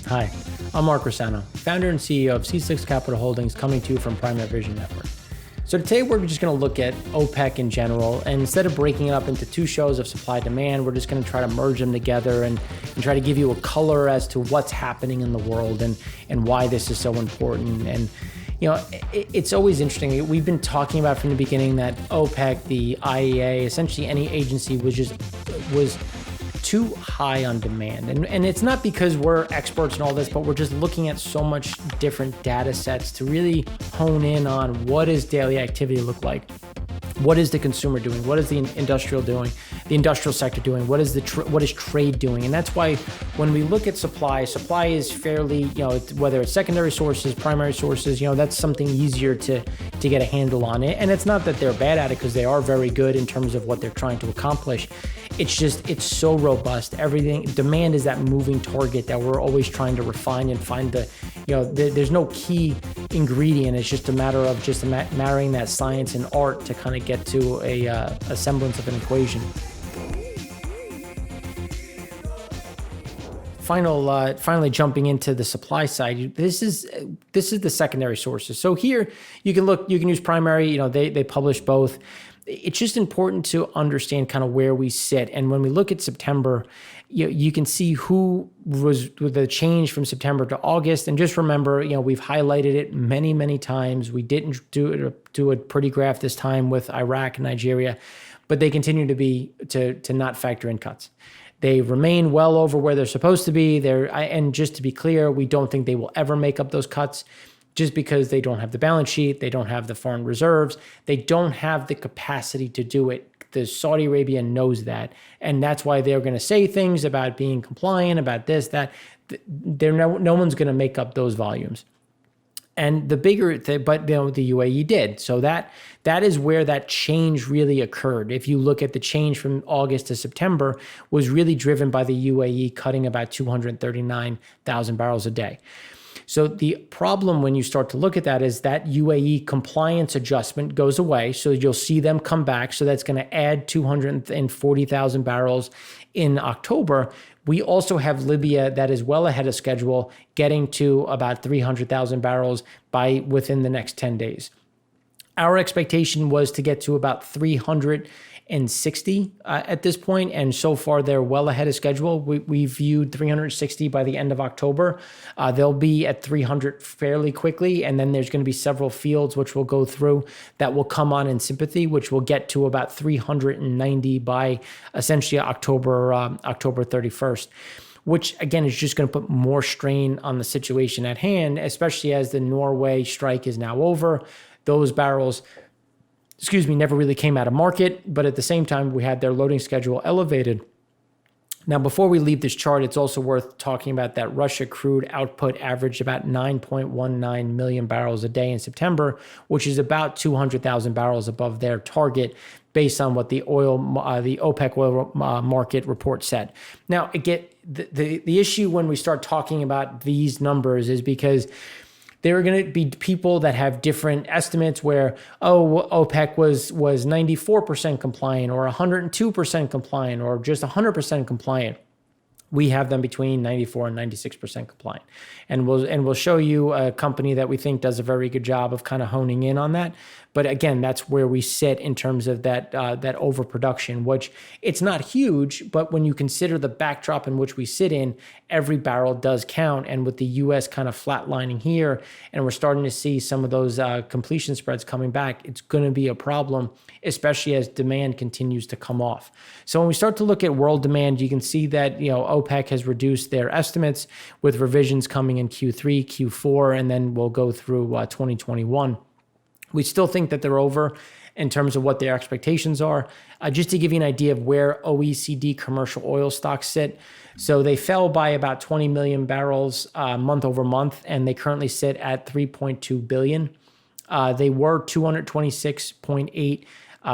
Hi, I'm Mark Rossano, founder and CEO of C6 Capital Holdings, coming to you from Primary Vision Network. So today we're just going to look at OPEC in general, and instead of breaking it up into two shows of supply demand, we're just going to try to merge them together and try to give you a color as to what's happening in the world and why this is so important. And it's always interesting. We've been talking about from the beginning that OPEC, the IEA, essentially any agency was too high on demand. And it's not because we're experts in all this, but we're just looking at so much different data sets to really hone in on what does daily activity look like. What is the consumer doing? What is the industrial doing? The industrial sector doing? What is trade doing? And that's why when we look at supply is fairly, whether it's secondary sources, primary sources, that's something easier to get a handle on it. And it's not that they're bad at it, because they are very good in terms of what they're trying to accomplish. It's just, it's so robust. Everything, demand is that moving target that we're always trying to refine and find there's no key ingredient. It's just a matter of just marrying that science and art to kind of get to a semblance of an equation. Finally jumping into the supply side, this is the secondary sources. So here you can use primary, they publish both. It's just important to understand kind of where we sit. And when we look at September, you can see who was with the change from September to August. And just remember, we've highlighted it many, many times. We didn't do a pretty graph this time with Iraq and Nigeria, but they continue to not factor in cuts. They remain well over where they're supposed to be. And just to be clear, we don't think they will ever make up those cuts, just because they don't have the balance sheet, they don't have the foreign reserves, they don't have the capacity to do it. The Saudi Arabia knows that, and that's why they're going to say things about being compliant, about this, that. No one's going to make up those volumes. And the UAE did. So that is where that change really occurred. If you look at the change from August to September, was really driven by the UAE cutting about 239,000 barrels a day. So the problem when you start to look at that is that UAE compliance adjustment goes away. So you'll see them come back. So that's going to add 240,000 barrels in October. We also have Libya that is well ahead of schedule, getting to about 300,000 barrels within the next 10 days. Our expectation was to get to about 360 at this point, and so far they're well ahead of schedule. We viewed 360 by the end of October. They'll be at 300 fairly quickly, and then there's going to be several fields which we'll go through that will come on in sympathy, which will get to about 390 by essentially October 31st. Which again is just going to put more strain on the situation at hand, especially as the Norway strike is now over. Those barrels, never really came out of market, but at the same time, we had their loading schedule elevated. Now, before we leave this chart, it's also worth talking about that Russia crude output averaged about 9.19 million barrels a day in September, which is about 200,000 barrels above their target based on what the OPEC oil market report said. Now, again, the issue when we start talking about these numbers is because there are going to be people that have different estimates where, OPEC was 94% compliant or 102% compliant or just 100% compliant. We have them between 94 and 96% compliant. And we'll show you a company that we think does a very good job of kind of honing in on that. But again, that's where we sit in terms of that overproduction, which it's not huge, but when you consider the backdrop in which we sit in, every barrel does count. And with the U.S. kind of flatlining here, and we're starting to see some of those completion spreads coming back, it's going to be a problem, especially as demand continues to come off. So when we start to look at world demand, you can see that OPEC has reduced their estimates with revisions coming in Q3, Q4, and then we'll go through 2021. We still think that they're over in terms of what their expectations are. Just to give you an idea of where OECD commercial oil stocks sit. So they fell by about 20 million barrels month over month, and they currently sit at 3.2 billion. They were 226.8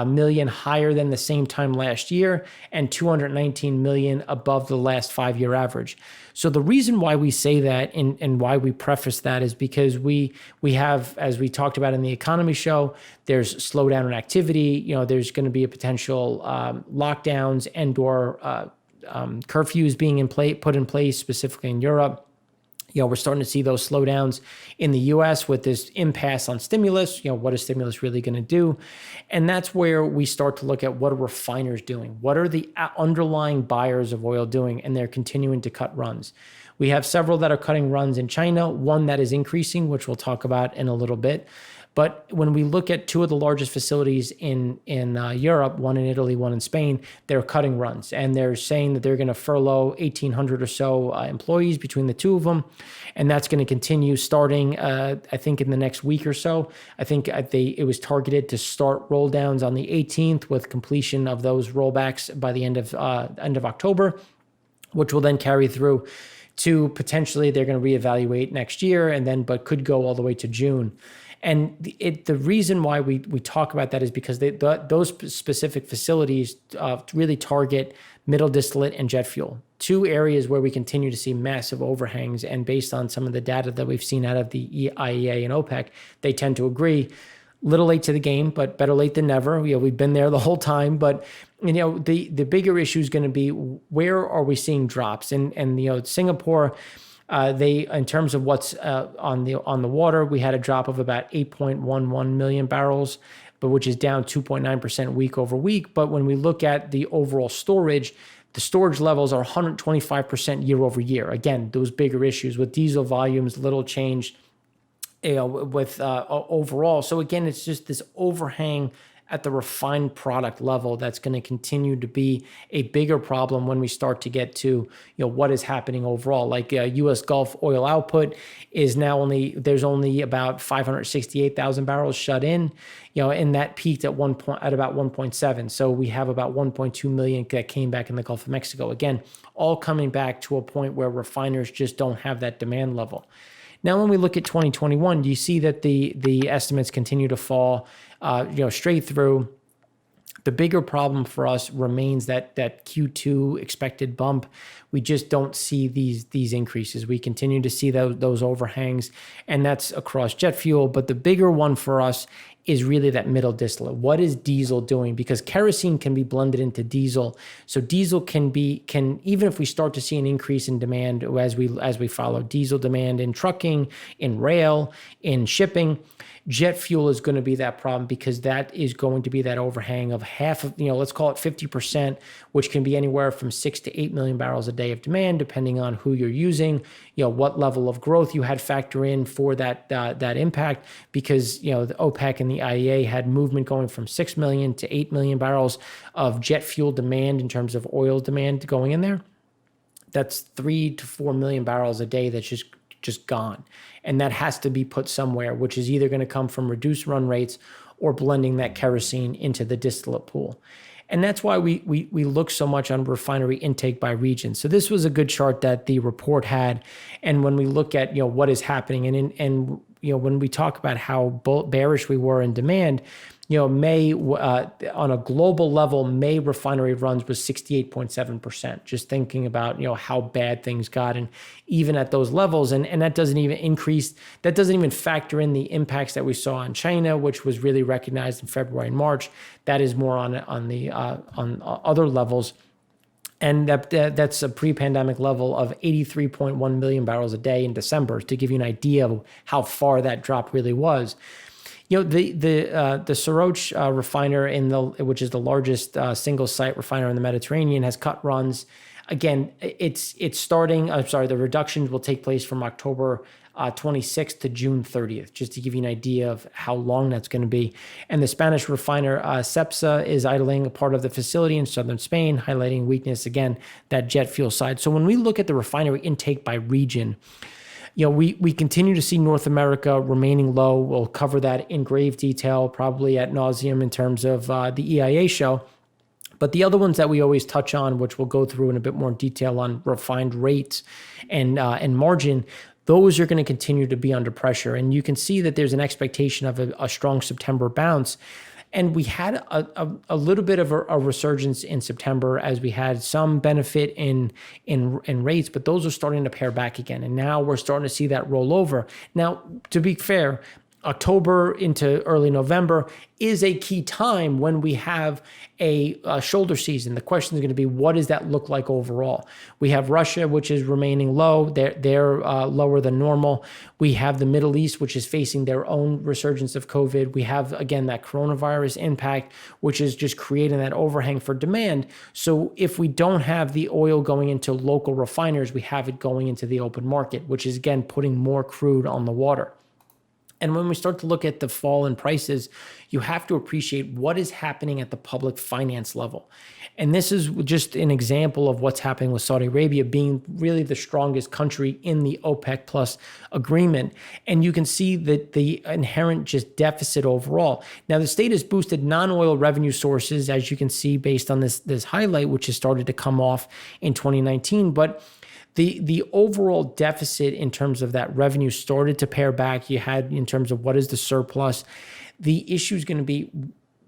million higher than the same time last year and 219 million above the last 5-year average. So the reason why we say that and why we preface that is because we have, as we talked about in the economy show, there's slowdown in activity. There's going to be a potential lockdowns and or curfews being put in place specifically in Europe. We're starting to see those slowdowns in the U.S. with this impasse on stimulus. What is stimulus really going to do? And that's where we start to look at what are refiners doing? What are the underlying buyers of oil doing? And they're continuing to cut runs. We have several that are cutting runs in China, one that is increasing, which we'll talk about in a little bit. But when we look at two of the largest facilities in Europe, one in Italy, one in Spain, they're cutting runs. And they're saying that they're going to furlough 1,800 or so employees between the two of them. And that's going to continue starting, I think, in the next week or so. I think it was targeted to start roll downs on the 18th with completion of those rollbacks by the end of October, which will then carry through to potentially they're going to reevaluate next year but could go all the way to June. And the reason why we talk about that is because those specific facilities really target middle distillate and jet fuel, two areas where we continue to see massive overhangs. And based on some of the data that we've seen out of the IEA and OPEC, they tend to agree. Little late to the game, but better late than never. We've been there the whole time. But the bigger issue is going to be where are we seeing drops? And Singapore. They, in terms of what's on the water, we had a drop of about 8.11 million barrels, but which is down 2.9% week over week. But when we look at the overall storage, the storage levels are 125% year over year. Again, those bigger issues with diesel volumes, little change, with overall. So again, it's just this overhang at the refined product level that's going to continue to be a bigger problem when we start to get to what is happening overall. Like U.S. Gulf oil output is now there's only about 568,000 barrels shut in, and that peaked at about 1.7. So we have about 1.2 million that came back in the Gulf of Mexico. Again, all coming back to a point where refiners just don't have that demand level. Now, when we look at 2021, do you see that the estimates continue to fall, straight through? The bigger problem for us remains that Q2 expected bump. We just don't see these increases. We continue to see those overhangs, and that's across jet fuel. But the bigger one for us is really that middle distillate. What is diesel doing? Because kerosene can be blended into diesel. So diesel can even if we start to see an increase in demand as we follow diesel demand in trucking, in rail, in shipping, jet fuel is going to be that problem, because that is going to be that overhang of half of, let's call it 50%, which can be anywhere from 6 to 8 million barrels a day of demand, depending on who you're using, what level of growth you had factor in for that impact, because, the OPEC and the IEA had movement going from 6 million to 8 million barrels of jet fuel demand in terms of oil demand going in there. That's 3 to 4 million barrels a day that's just gone. And that has to be put somewhere, which is either going to come from reduced run rates or blending that kerosene into the distillate pool. And that's why we look so much on refinery intake by region. So this was a good chart that the report had. And when we look at, what is happening and when we talk about how bearish we were in demand, May, on a global level, May refinery runs was 68.7%, just thinking about, how bad things got. And even at those levels, and that doesn't even factor in the impacts that we saw in China, which was really recognized in February and March. That is more on other levels. And that's a pre-pandemic level of 83.1 million barrels a day in December, to give you an idea of how far that drop really was. The Saroch refiner which is the largest single site refiner in the Mediterranean, has cut runs. Again, it's starting. I'm sorry, the reductions will take place from October 26th to June 30th, just to give you an idea of how long that's going to be. And the Spanish refiner Cepsa is idling a part of the facility in southern Spain, highlighting weakness, again, that jet fuel side. So when we look at the refinery intake by region, we continue to see North America remaining low. We'll cover that in grave detail, probably ad nauseum, in terms of the EIA show. But the other ones that we always touch on, which we'll go through in a bit more detail on refined rates and margin, those are going to continue to be under pressure. And you can see that there's an expectation of a strong September bounce. And we had a little bit of a resurgence in September, as we had some benefit in rates, but those are starting to pare back again. And now we're starting to see that roll over. Now, to be fair, October into early November is a key time when we have a shoulder season. The question is going to be, what does that look like overall? We have Russia, which is remaining low. They're lower than normal. We have the Middle East, which is facing their own resurgence of COVID. We have, again, that coronavirus impact, which is just creating that overhang for demand. So if we don't have the oil going into local refiners, we have it going into the open market, which is, again, putting more crude on the water. And when we start to look at the fall in prices, you have to appreciate what is happening at the public finance level. And this is just an example of what's happening with Saudi Arabia being really the strongest country in the OPEC plus agreement. And you can see that the inherent just deficit overall. Now, the state has boosted non-oil revenue sources, as you can see based on this highlight, which has started to come off in 2019. But the overall deficit in terms of that revenue started to pare back. You had in terms of what is the surplus. The issue is going to be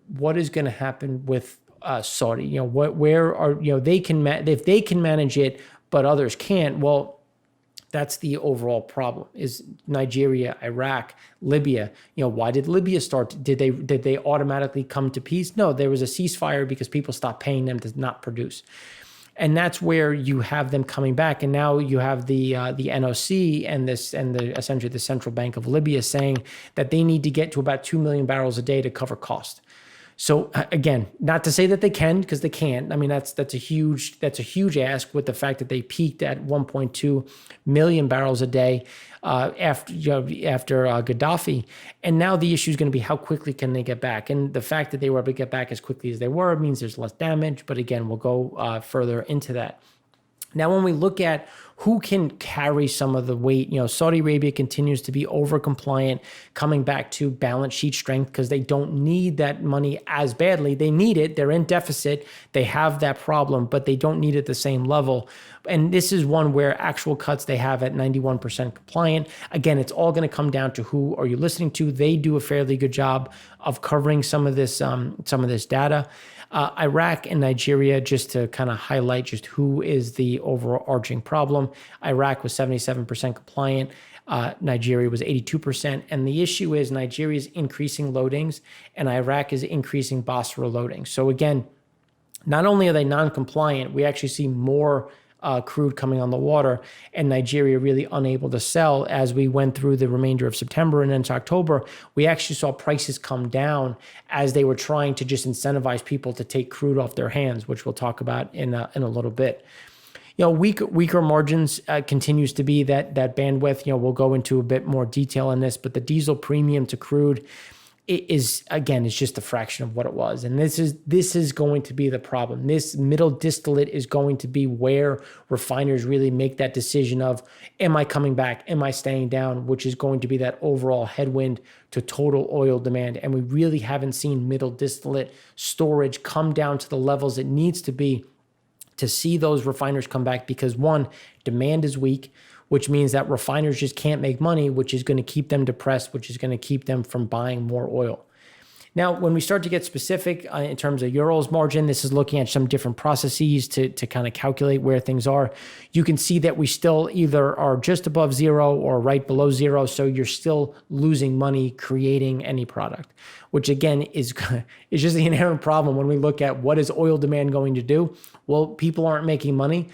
what is going to happen with Saudi. Where are they can if they can manage it, but others can't. Well, that's the overall problem. Is Nigeria, Iraq, Libya. Why did Libya start? Did they automatically come to peace? No, there was a ceasefire because people stopped paying them to not produce. And that's where you have them coming back. And now you have the NOC and essentially the Central Bank of Libya saying that they need to get to about 2 million barrels a day to cover cost. So again, not to say that they can, because they can't. I mean, that's a huge ask with the fact that they peaked at 1.2 million barrels a day after Gaddafi. And now the issue is going to be how quickly can they get back? And the fact that they were able to get back as quickly as they were means there's less damage. But again, we'll go further into that. Now, when we look at who can carry some of the weight, Saudi Arabia continues to be over compliant, coming back to balance sheet strength because they don't need that money as badly. They need it. They're in deficit. They have that problem, but they don't need it at the same level. And this is one where actual cuts they have at 91% compliant. Again, it's all going to come down to who are you listening to. They do a fairly good job of covering some of this data. Iraq and Nigeria, just to kind of highlight just who is the overarching problem. Iraq was 77% compliant. Nigeria was 82%. And the issue is Nigeria is increasing loadings and Iraq is increasing Basra loadings. So again, not only are they non-compliant, we actually see more crude coming on the water, and Nigeria really unable to sell. As we went through the remainder of September and into October, we actually saw prices come down as they were trying to just incentivize people to take crude off their hands, which we'll talk about in a little bit. Weaker margins continues to be that bandwidth. We'll go into a bit more detail on this, but the diesel premium to crude is just a fraction of what it was. And this is going to be the problem. This middle distillate is going to be where refiners really make that decision of, am I coming back? Am I staying down? Which is going to be that overall headwind to total oil demand. And we really haven't seen middle distillate storage come down to the levels it needs to be to see those refiners come back, because one, demand is weak, which means that refiners just can't make money, which is going to keep them depressed, which is going to keep them from buying more oil. Now, when we start to get specific in terms of Urals margin, this is looking at some different processes to kind of calculate where things are. You can see that we still either are just above zero or right below zero. So you're still losing money creating any product, which again is just the inherent problem when we look at what is oil demand going to do. Well, people aren't making money.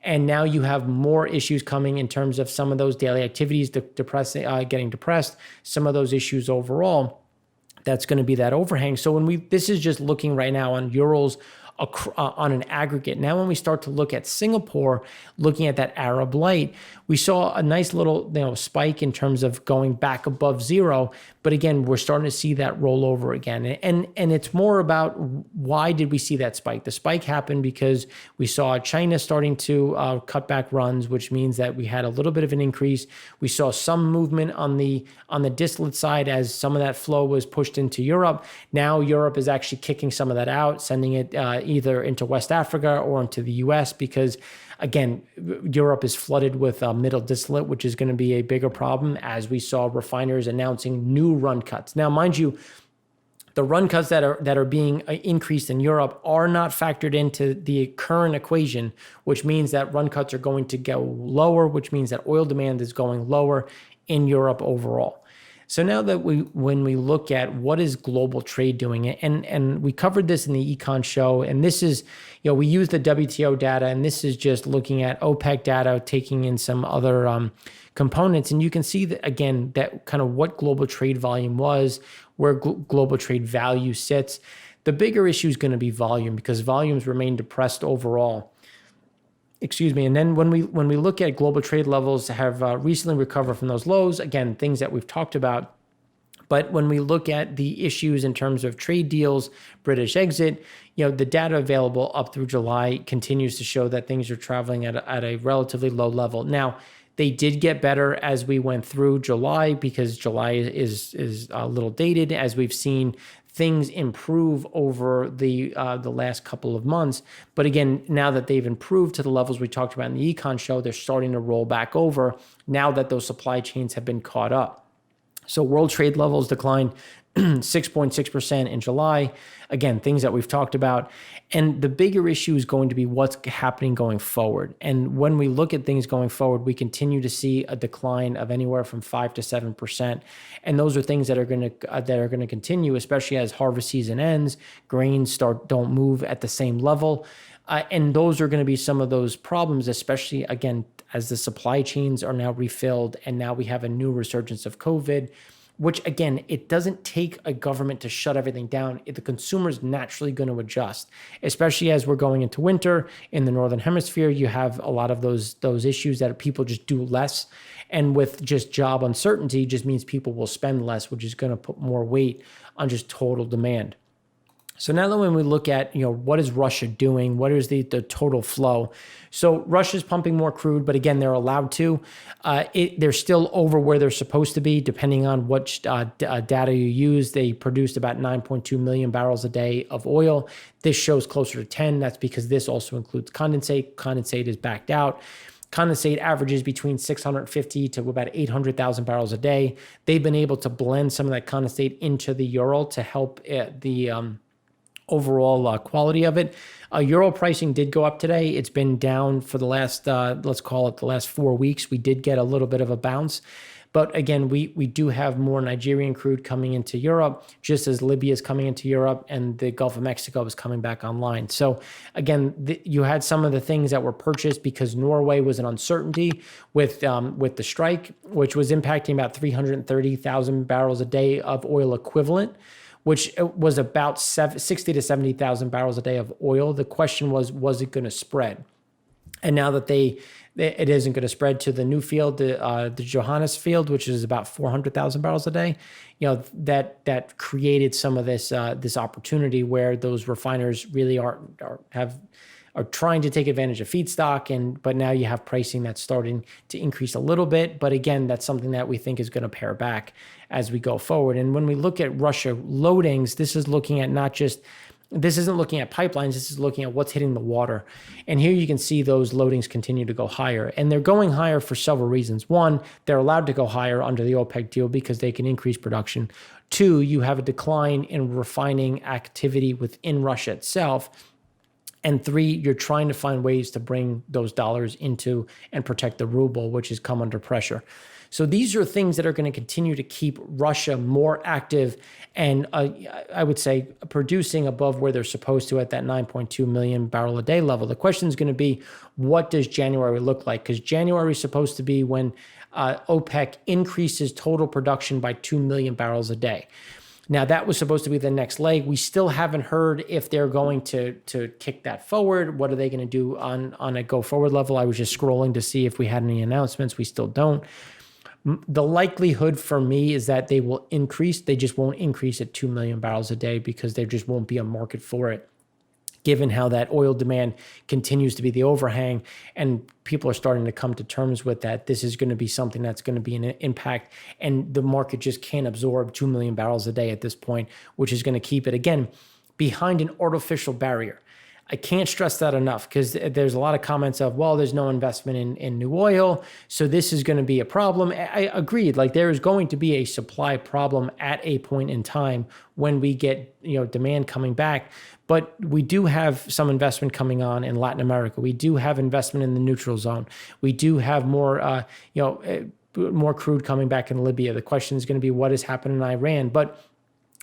And now you have more issues coming in terms of some of those daily activities, getting depressed, some of those issues overall. That's going to be that overhang. So this is just looking right now on Urals on an aggregate. Now, when we start to look at Singapore, looking at that Arab Light, we saw a nice little spike in terms of going back above zero. But again, we're starting to see that roll over again. And it's more about why did we see that spike? The spike happened because we saw China starting to cut back runs, which means that we had a little bit of an increase. We saw some movement on the distillate side as some of that flow was pushed into Europe. Now Europe is actually kicking some of that out, sending it either into West Africa or into the US, because again, Europe is flooded with middle distillate, which is going to be a bigger problem as we saw refiners announcing new run cuts. Now, mind you, the run cuts that are being increased in Europe are not factored into the current equation, which means that run cuts are going to go lower, which means that oil demand is going lower in Europe overall. So now that when we look at what is global trade doing, and we covered this in the econ show, and this is, we use the WTO data, and this is just looking at OPEC data, taking in some other components, and you can see that again, that kind of what global trade volume was, where global trade value sits. The bigger issue is going to be volume, because volumes remain depressed overall. Excuse me. And then when we look at global trade levels have recently recovered from those lows, again, things that we've talked about. But when we look at the issues in terms of trade deals, British exit, the data available up through July continues to show that things are traveling at a relatively low level. Now, they did get better as we went through July, because July is a little dated, as we've seen things improve over the last couple of months. But again, now that they've improved to the levels we talked about in the econ show, they're starting to roll back over now that those supply chains have been caught up. So world trade levels declined 6.6% in July. Again, things that we've talked about. And the bigger issue is going to be what's happening going forward. And when we look at things going forward, we continue to see a decline of anywhere from 5 to 7%. And those are things that are going to continue, especially as harvest season ends, grains don't move at the same level. And those are going to be some of those problems, especially again, as the supply chains are now refilled, and now we have a new resurgence of COVID, which again, it doesn't take a government to shut everything down. The consumer is naturally going to adjust, especially as we're going into winter in the Northern Hemisphere. You have a lot of those issues that people just do less. And with just job uncertainty just means people will spend less, which is going to put more weight on just total demand. So now that when we look at, what is Russia doing? What is the total flow? So Russia's pumping more crude, but again, they're allowed to. They're still over where they're supposed to be, depending on what data you use. They produced about 9.2 million barrels a day of oil. This shows closer to 10. That's because this also includes condensate. Condensate is backed out. Condensate averages between 650 to about 800,000 barrels a day. They've been able to blend some of that condensate into the Ural to help the overall quality of it. Ural pricing did go up today. It's been down for the last, let's call it the last 4 weeks. We did get a little bit of a bounce. But again, we do have more Nigerian crude coming into Europe, just as Libya is coming into Europe and the Gulf of Mexico is coming back online. So again, you had some of the things that were purchased because Norway was an uncertainty with the strike, which was impacting about 330,000 barrels a day of oil equivalent, which was about 60 to 70,000 barrels a day of oil. The question was it going to spread? And now that it isn't going to spread to the new field, the Johannes field, which is about 400,000 barrels a day, that created some of this opportunity where those refiners really are trying to take advantage of feedstock, but now you have pricing that's starting to increase a little bit. But again, that's something that we think is going to pare back as we go forward. And when we look at Russia loadings, this isn't looking at pipelines, this is looking at what's hitting the water. And here you can see those loadings continue to go higher. And they're going higher for several reasons. One, they're allowed to go higher under the OPEC deal because they can increase production. Two, you have a decline in refining activity within Russia itself. And three, you're trying to find ways to bring those dollars into and protect the ruble, which has come under pressure. So these are things that are going to continue to keep Russia more active and I would say producing above where they're supposed to at that 9.2 million barrel a day level. The question is going to be, what does January look like? Because January is supposed to be when OPEC increases total production by 2 million barrels a day. Now, that was supposed to be the next leg. We still haven't heard if they're going to kick that forward. What are they going to do on a go-forward level? I was just scrolling to see if we had any announcements. We still don't. The likelihood for me is that they will increase. They just won't increase at 2 million barrels a day because there just won't be a market for it, given how that oil demand continues to be the overhang and people are starting to come to terms with that. This is going to be something that's going to be an impact, and the market just can't absorb 2 million barrels a day at this point, which is going to keep it, again, behind an artificial barrier. I can't stress that enough because there's a lot of comments of, well, there's no investment in new oil, so this is going to be a problem. I agreed. Like, there is going to be a supply problem at a point in time when we get demand coming back. But we do have some investment coming on in Latin America. We do have investment in the neutral zone. We do have more more crude coming back in Libya. The question is going to be what has happened in Iran. But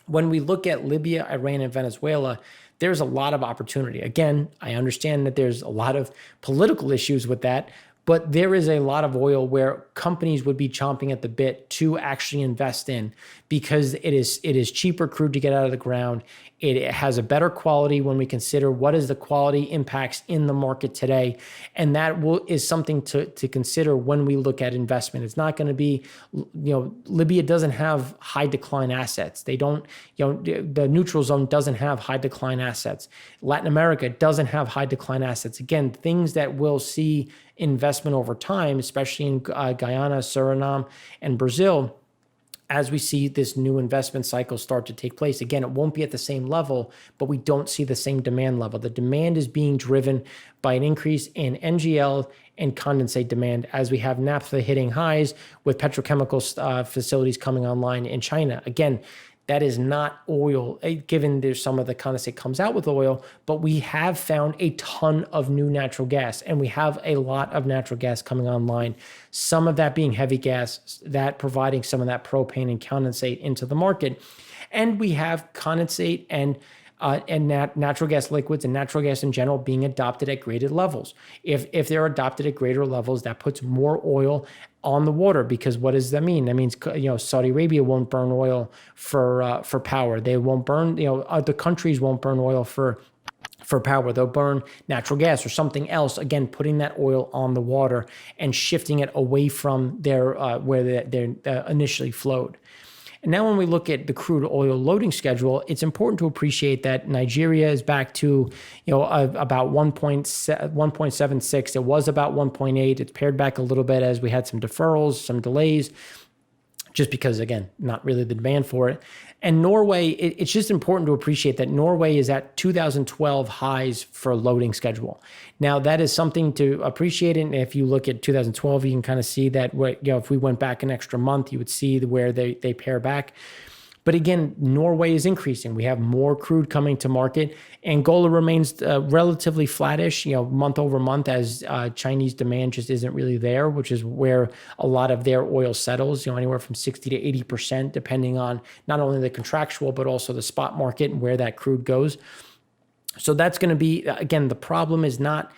when we look at Libya, Iran, and Venezuela, there's a lot of opportunity. Again, I understand that there's a lot of political issues with that, but there is a lot of oil where companies would be chomping at the bit to actually invest in, because it is cheaper crude to get out of the ground. It has a better quality when we consider what is the quality impacts in the market today. And that is something to consider when we look at investment. It's not going to be, Libya doesn't have high decline assets. They don't, the neutral zone doesn't have high decline assets. Latin America doesn't have high decline assets. Again, things that will see investment over time, especially in Guyana, Suriname, and Brazil, as we see this new investment cycle start to take place. Again, it won't be at the same level, but we don't see the same demand level. The demand is being driven by an increase in NGL and condensate demand, as we have naphtha hitting highs with petrochemical facilities coming online in China. Again, that is not oil, given there's some of the condensate comes out with oil, but we have found a ton of new natural gas, and we have a lot of natural gas coming online. Some of that being heavy gas, that providing some of that propane and condensate into the market. And we have condensate and natural gas liquids and natural gas in general being adopted at greater levels. If they're adopted at greater levels, that puts more oil on the water, because what does that mean? That means, Saudi Arabia won't burn oil for power. They won't burn, other countries won't burn oil for power. They'll burn natural gas or something else. Again, putting that oil on the water and shifting it away from their where they initially flowed. And now when we look at the crude oil loading schedule, it's important to appreciate that Nigeria is back to, about 1.76. It was about 1.8. It's pared back a little bit as we had some deferrals, some delays, just because, again, not really the demand for it. And Norway, it's just important to appreciate that Norway is at 2012 highs for loading schedule. Now, that is something to appreciate. And if you look at 2012, you can kind of see that, if we went back an extra month, you would see where they pare back. But again, Norway is increasing. We have more crude coming to market. Angola remains relatively flattish, month over month, as Chinese demand just isn't really there, which is where a lot of their oil settles, anywhere from 60 to 80%, depending on not only the contractual, but also the spot market and where that crude goes. So that's going to be, again, the problem is not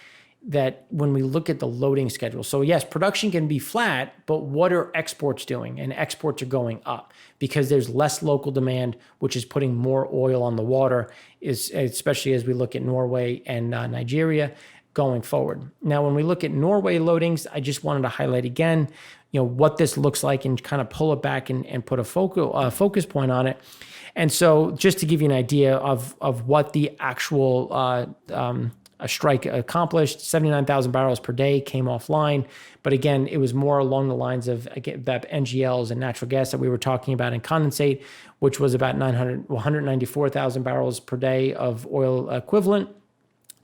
that when we look at the loading schedule. So yes, production can be flat, but what are exports doing? And exports are going up because there's less local demand, which is putting more oil on the water, especially as we look at Norway and Nigeria going forward. Now, when we look at Norway loadings, I just wanted to highlight again, what this looks like and kind of pull it back and put a focus point on it. And so just to give you an idea of what the actual a strike accomplished, 79,000 barrels per day came offline. But again, it was more along the lines of that NGLs and natural gas that we were talking about, and condensate, which was about 194,000 barrels per day of oil equivalent,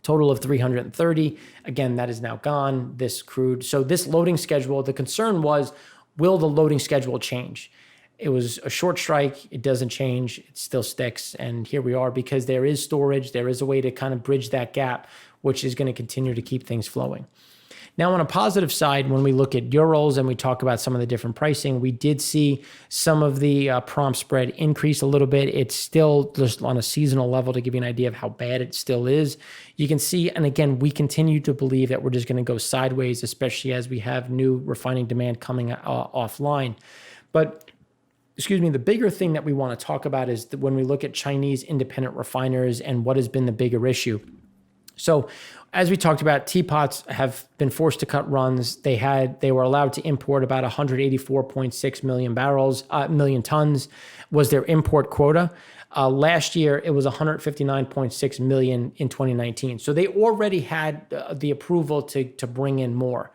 total of 330. Again, that is now gone, this crude. So this loading schedule, the concern was, will the loading schedule change? It was a short strike. It doesn't change. It still sticks. And here we are, because there is storage. There is a way to kind of bridge that gap, which is going to continue to keep things flowing. Now, on a positive side, when we look at Urals and we talk about some of the different pricing, we did see some of the prompt spread increase a little bit. It's still just on a seasonal level, to give you an idea of how bad it still is. You can see, and again, we continue to believe that we're just going to go sideways, especially as we have new refining demand coming offline. But the bigger thing that we want to talk about is when we look at Chinese independent refiners and what has been the bigger issue. So as we talked about, teapots have been forced to cut runs. They were allowed to import about 184.6 million tons was their import quota. Last year, it was 159.6 million in 2019. So they already had the approval to bring in more.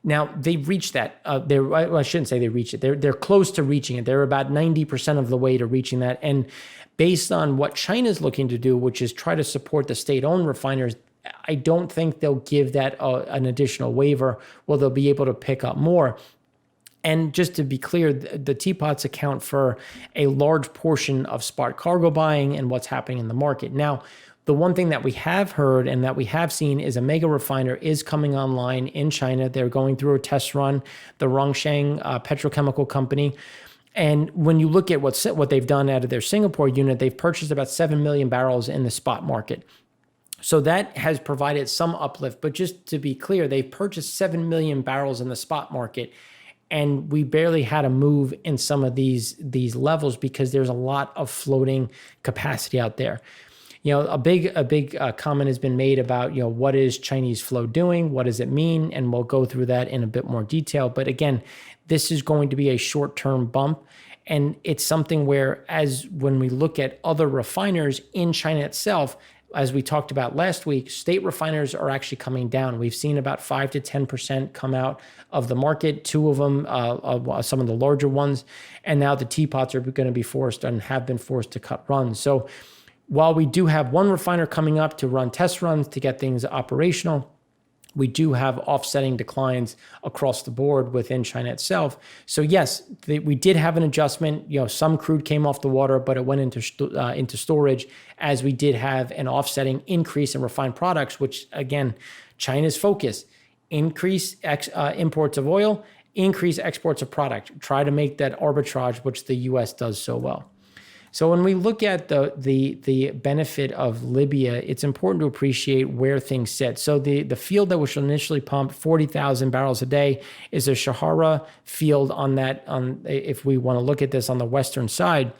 Now, they've reached that. I shouldn't say they reached it. They're close to reaching it. They're about 90% of the way to reaching that. And based on what China's looking to do, which is try to support the state-owned refiners, I don't think they'll give that an additional waiver. Well, they'll be able to pick up more. And just to be clear, the teapots account for a large portion of spot cargo buying and what's happening in the market. Now, The one thing that we have heard and that we have seen is a mega refiner is coming online in China. They're going through a test run, the Rongsheng petrochemical company. And when you look at what they've done out of their Singapore unit, they've purchased about 7 million barrels in the spot market. So that has provided some uplift. But just to be clear, they've purchased 7 million barrels in the spot market. And we barely had a move in some of these levels because there's a lot of floating capacity out there. A big comment has been made about, what is Chinese flow doing? What does it mean? And we'll go through that in a bit more detail. But again, this is going to be a short-term bump. And it's something where, when we look at other refiners in China itself, as we talked about last week, state refiners are actually coming down. We've seen about 5 to 10% come out of the market, two of them, some of the larger ones. And now the teapots are going to be forced and have been forced to cut runs. So while we do have one refiner coming up to run test runs to get things operational, we do have offsetting declines across the board within China itself. So yes, we did have an adjustment. Some crude came off the water, but it went into storage, as we did have an offsetting increase in refined products, which again, China's focus: increase imports of oil, increase exports of product, try to make that arbitrage, which the U.S. does so well. So when we look at the benefit of Libya, it's important to appreciate where things sit. So the field that was initially pumped 40,000 barrels a day is a Shahara field if we want to look at this on the western side.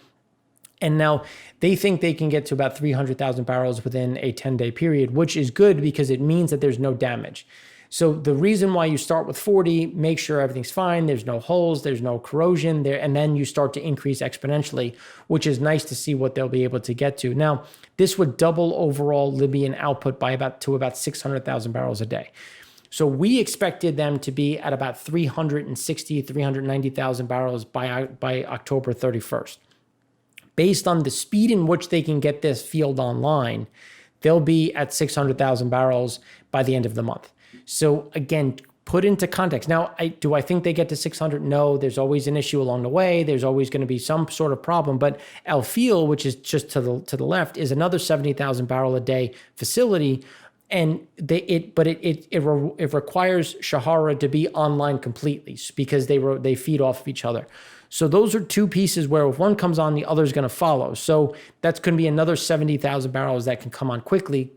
And now they think they can get to about 300,000 barrels within a 10-day period, which is good because it means that there's no damage. So the reason why you start with 40, make sure everything's fine, there's no holes, there's no corrosion there, and then you start to increase exponentially, which is nice to see what they'll be able to get to. Now, this would double overall Libyan output by about 600,000 barrels a day. So we expected them to be at about 390,000 barrels by October 31st. Based on the speed in which they can get this field online, they'll be at 600,000 barrels by the end of the month. So again, put into context. Now, do I think they get to 600? No, there's always an issue along the way. There's always going to be some sort of problem. But El Feel, which is just to the left, is another 70,000 barrel a day facility, and it requires Shahara to be online completely because they feed off of each other. So those are two pieces where if one comes on, the other is going to follow. So that's going to be another 70,000 barrels that can come on quickly,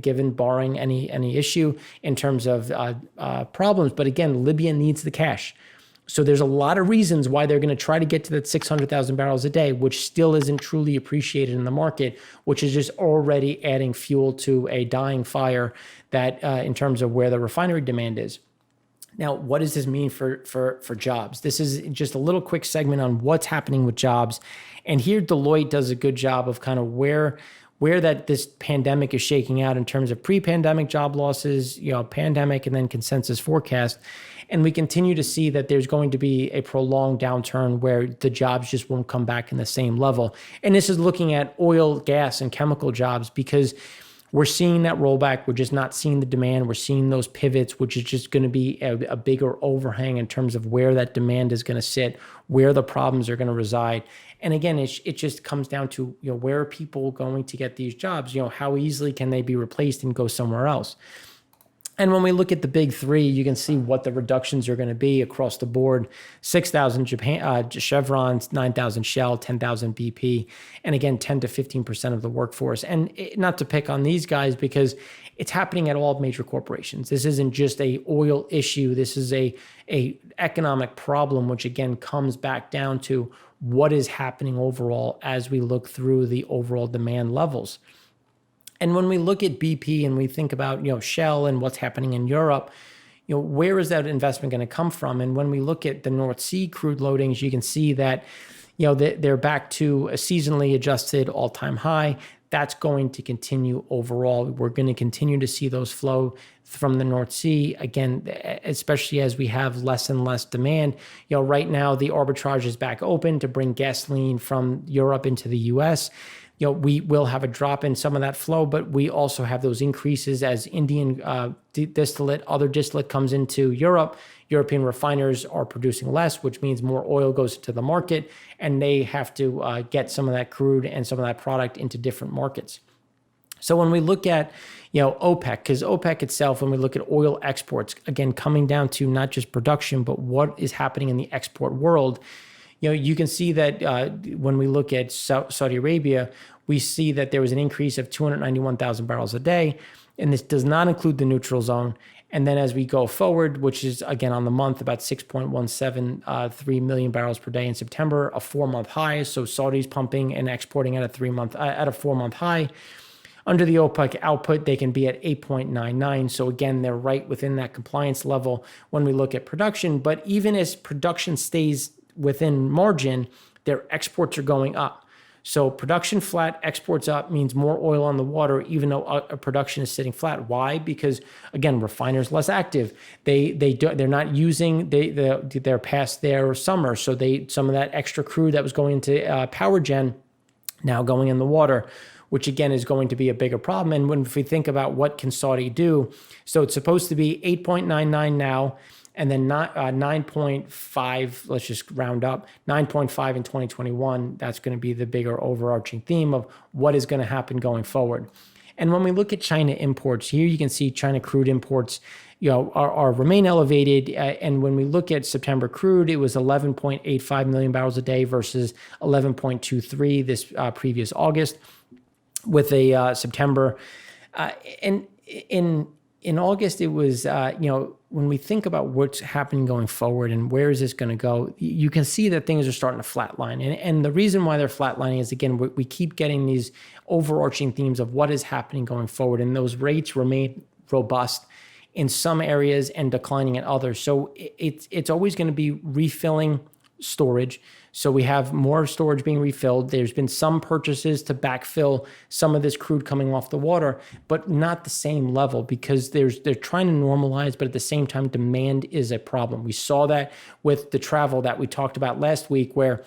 given barring any issue in terms of problems. But again, Libya needs the cash. So there's a lot of reasons why they're going to try to get to that 600,000 barrels a day, which still isn't truly appreciated in the market, which is just already adding fuel to a dying fire that in terms of where the refinery demand is. Now, what does this mean for jobs? This is just a little quick segment on what's happening with jobs. And here Deloitte does a good job of kind of where this pandemic is shaking out in terms of pre-pandemic job losses, pandemic, and then consensus forecast. And we continue to see that there's going to be a prolonged downturn where the jobs just won't come back in the same level. And this is looking at oil, gas, and chemical jobs because we're seeing that rollback. We're just not seeing the demand. We're seeing those pivots, which is just going to be a bigger overhang in terms of where that demand is going to sit, where the problems are going to reside. And again, it just comes down to, where are people going to get these jobs? How easily can they be replaced and go somewhere else? And when we look at the big three, you can see what the reductions are going to be across the board. 6,000 Chevron, 9,000 Shell, 10,000 BP, and again, 10 to 15% of the workforce. And not to pick on these guys because it's happening at all major corporations. This isn't just a oil issue. This is a economic problem, which again comes back down to what is happening overall as we look through the overall demand levels. And when we look at BP and we think about, Shell and what's happening in Europe, where is that investment going to come from? And when we look at the North Sea crude loadings, you can see that, they're back to a seasonally adjusted all-time high. That's going to continue overall. We're going to continue to see those flow from the North Sea, again, especially as we have less and less demand. Right now, the arbitrage is back open to bring gasoline from Europe into the U.S., we will have a drop in some of that flow, but we also have those increases as Indian distillate, other distillate comes into Europe. European refiners are producing less, which means more oil goes to the market, and they have to get some of that crude and some of that product into different markets. So when we look at, OPEC, because OPEC itself, when we look at oil exports, again, coming down to not just production, but what is happening in the export world, you can see that when we look at Saudi Arabia, we see that there was an increase of 291,000 barrels a day, and this does not include the neutral zone. And then as we go forward, which is again on the month, about 6.173 million barrels per day in September, a 4-month high. So Saudi's pumping and exporting at a 4-month high. Under the OPEC output, they can be at 8.99. So again, they're right within that compliance level when we look at production. But even as production stays within margin, their exports are going up. So production flat, exports up means more oil on the water, even though production is sitting flat. Why? Because again, refiners less active. They're not using they're past their summer, so some of that extra crude that was going into power gen now going in the water, which again is going to be a bigger problem. And if we think about what can Saudi do, so it's supposed to be 8.99 now. And then 9.5, let's just round up, 9.5 in 2021. That's going to be the bigger overarching theme of what is going to happen going forward. And when we look at China imports, here you can see China crude imports, are remain elevated. And when we look at September crude, it was 11.85 million barrels a day versus 11.23 this previous August, with a September. And in August, it was, when we think about what's happening going forward and where is this going to go, you can see that things are starting to flatline. And the reason why they're flatlining is, again, we keep getting these overarching themes of what is happening going forward. And those rates remain robust in some areas and declining in others. So it's always going to be refilling storage. So we have more storage being refilled. There's been some purchases to backfill some of this crude coming off the water, but not the same level, because they're trying to normalize, but at the same time, demand is a problem. We saw that with the travel that we talked about last week, where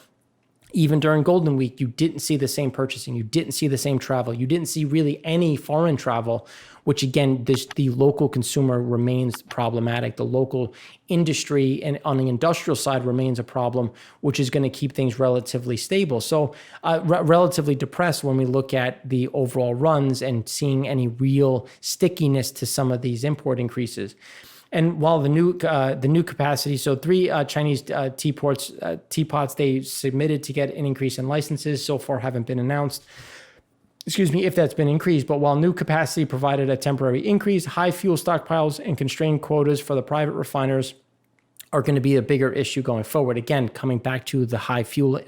even during Golden Week, you didn't see the same purchasing. You didn't see the same travel. You didn't see really any foreign travel, which again, the local consumer remains problematic. The local industry and on the industrial side remains a problem, which is going to keep things relatively stable. So relatively depressed when we look at the overall runs and seeing any real stickiness to some of these import increases. And while the new capacity, so 3 Chinese teapots, they submitted to get an increase in licenses, so far haven't been announced. If that's been increased. But while new capacity provided a temporary increase, high fuel stockpiles and constrained quotas for the private refiners are going to be a bigger issue going forward. Again, coming back to the high fuel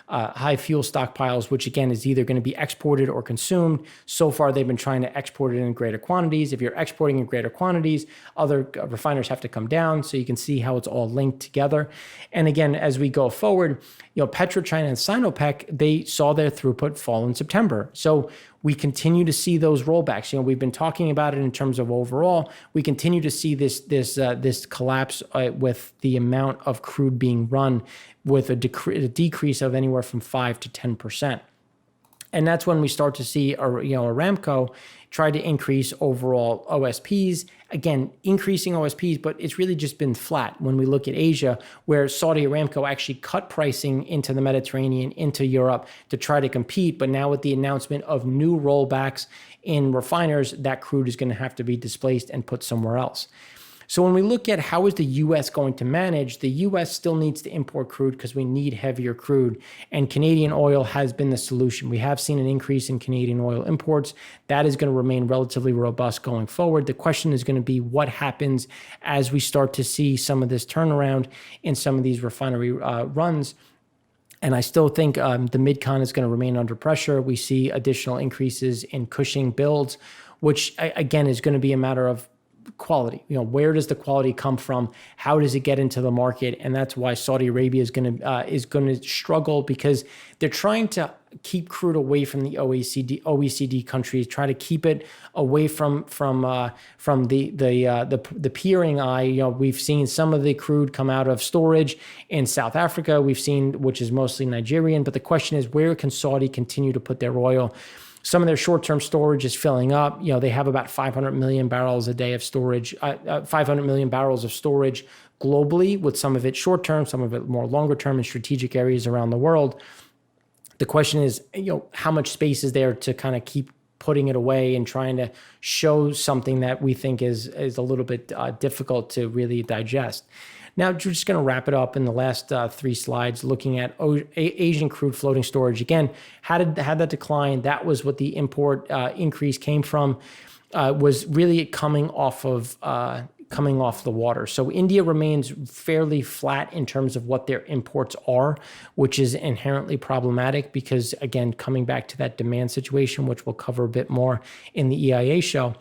stockpiles, which again is either going to be exported or consumed. So far, they've been trying to export it in greater quantities. If you're exporting in greater quantities, other refiners have to come down. So you can see how it's all linked together. And again, as we go forward, PetroChina and Sinopec, they saw their throughput fall in September. So we continue to see those rollbacks. We've been talking about it in terms of overall. We continue to see this collapse with the amount of crude being run, with a decrease of anywhere from 5 to 10%. And that's when we start to see Aramco try to increase overall OSPs. Again, increasing OSPs, but it's really just been flat when we look at Asia, where Saudi Aramco actually cut pricing into the Mediterranean, into Europe to try to compete. But now with the announcement of new rollbacks in refiners, that crude is going to have to be displaced and put somewhere else. So when we look at how is the U.S. going to manage, the U.S. still needs to import crude because we need heavier crude, and Canadian oil has been the solution. We have seen an increase in Canadian oil imports. That is going to remain relatively robust going forward. The question is going to be what happens as we start to see some of this turnaround in some of these refinery runs. And I still think the Mid-Con is going to remain under pressure. We see additional increases in Cushing builds, which again is going to be a matter of quality. Where does the quality come from? How does it get into the market? And that's why Saudi Arabia is going to struggle, because they're trying to keep crude away from the OECD countries, try to keep it away from the peering eye. We've seen some of the crude come out of storage in South Africa. We've seen, which is mostly Nigerian. But the question is, where can Saudi continue to put their oil? Some of their short-term storage is filling up. They have about 500 million barrels a day of storage, 500 million barrels of storage globally, with some of it short-term, some of it more longer-term in strategic areas around the world. The question is, how much space is there to kind of keep putting it away and trying to show something that we think is a little bit difficult to really digest. Now, we're just going to wrap it up in the last 3 slides, looking at Asian crude floating storage. Again, how did that decline? That was what the import increase came from, was really coming off the water. So India remains fairly flat in terms of what their imports are, which is inherently problematic because, again, coming back to that demand situation, which we'll cover a bit more in the EIA show.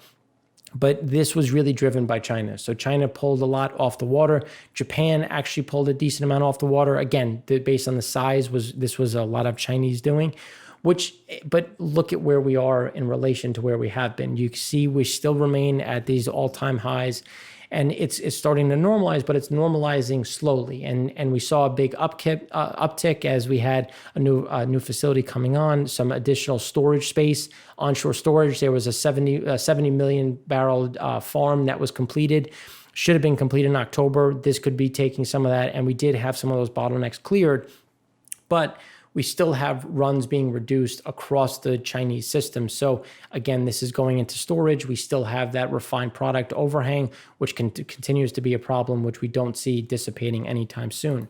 But this was really driven by China. So China pulled a lot off the water. Japan actually pulled a decent amount off the water. Again, based on the size, this was a lot of Chinese doing. But look at where we are in relation to where we have been. You see we still remain at these all-time highs. And it's starting to normalize, but it's normalizing slowly. And we saw a big uptick as we had a new facility coming on, some additional storage space, onshore storage. There was a 70 million barrel farm that was completed. Should have been completed in October. This could be taking some of that. And we did have some of those bottlenecks cleared. But we still have runs being reduced across the Chinese system. So again, this is going into storage. We still have that refined product overhang, which continues to be a problem, which we don't see dissipating anytime soon.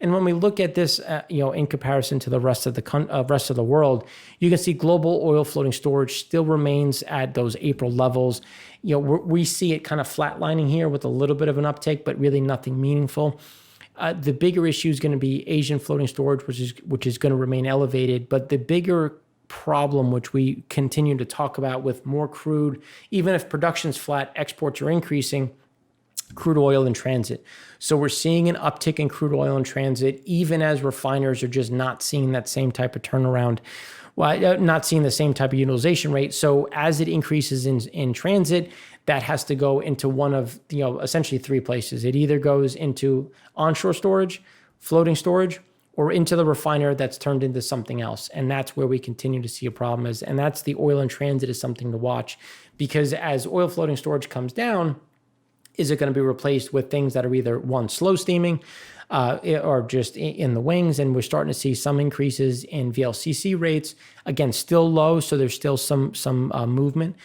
And when we look at this, in comparison to the rest of the world, you can see global oil floating storage still remains at those April levels. We see it kind of flatlining here with a little bit of an uptick, but really nothing meaningful. The bigger issue is going to be Asian floating storage, which is going to remain elevated. But the bigger problem, which we continue to talk about with more crude, even if production's flat, exports are increasing, crude oil in transit. So we're seeing an uptick in crude oil in transit, even as refiners are just not seeing that same type of turnaround. Well, not seeing the same type of utilization rate. So as it increases in transit, that has to go into one of, essentially 3 places. It either goes into onshore storage, floating storage, or into the refiner that's turned into something else. And that's where we continue to see a problem and that's the oil in transit is something to watch, because as oil floating storage comes down, is it going to be replaced with things that are either slow steaming, or just in the wings? And we're starting to see some increases in VLCC rates. Again, still low, so there's still some movement.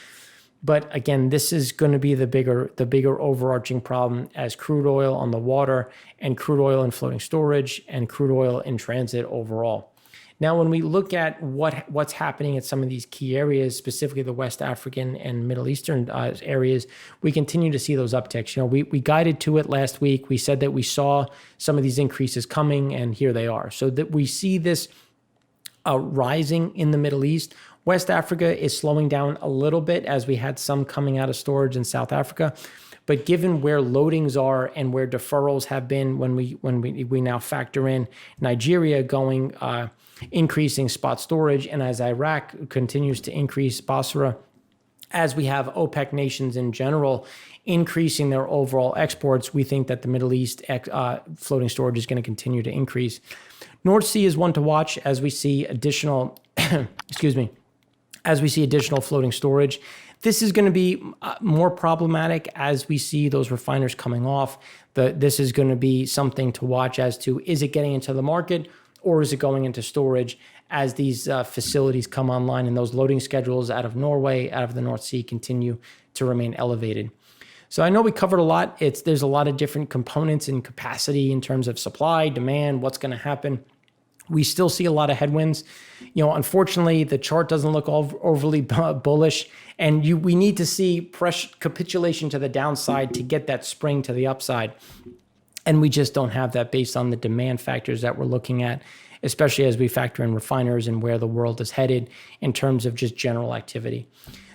But again, this is going to be the bigger overarching problem as crude oil on the water and crude oil in floating storage and crude oil in transit overall. Now, when we look at what's happening at some of these key areas, specifically the West African and Middle Eastern areas, we continue to see those upticks. We guided to it last week. We said that we saw some of these increases coming, and here they are. So that we see this rising in the Middle East. West Africa is slowing down a little bit as we had some coming out of storage in South Africa. But given where loadings are and where deferrals have been, when we now factor in Nigeria increasing spot storage, and as Iraq continues to increase Basra, as we have OPEC nations in general increasing their overall exports, we think that the Middle East floating storage is going to continue to increase. North Sea is one to watch as we see additional, as we see additional floating storage. This is going to be more problematic as we see those refiners coming off. This is going to be something to watch as to, is it getting into the market or is it going into storage as these facilities come online and those loading schedules out of Norway, out of the North Sea continue to remain elevated. So I know we covered a lot. There's a lot of different components and capacity in terms of supply, demand, what's going to happen. We still see a lot of headwinds. Unfortunately, the chart doesn't look overly bullish, and we need to see capitulation to the downside to get that spring to the upside. And we just don't have that based on the demand factors that we're looking at, especially as we factor in refiners and where the world is headed in terms of just general activity.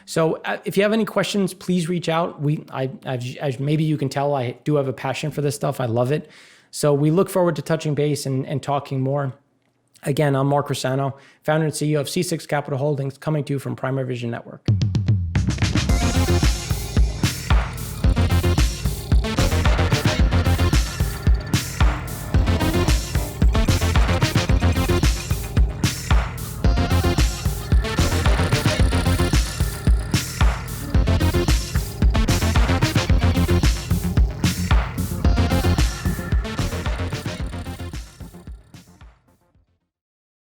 So if you have any questions, please reach out. As maybe you can tell, I do have a passion for this stuff. I love it. So we look forward to touching base and talking more. Again, I'm Mark Rossano, founder and CEO of C6 Capital Holdings, coming to you from Primary Vision Network.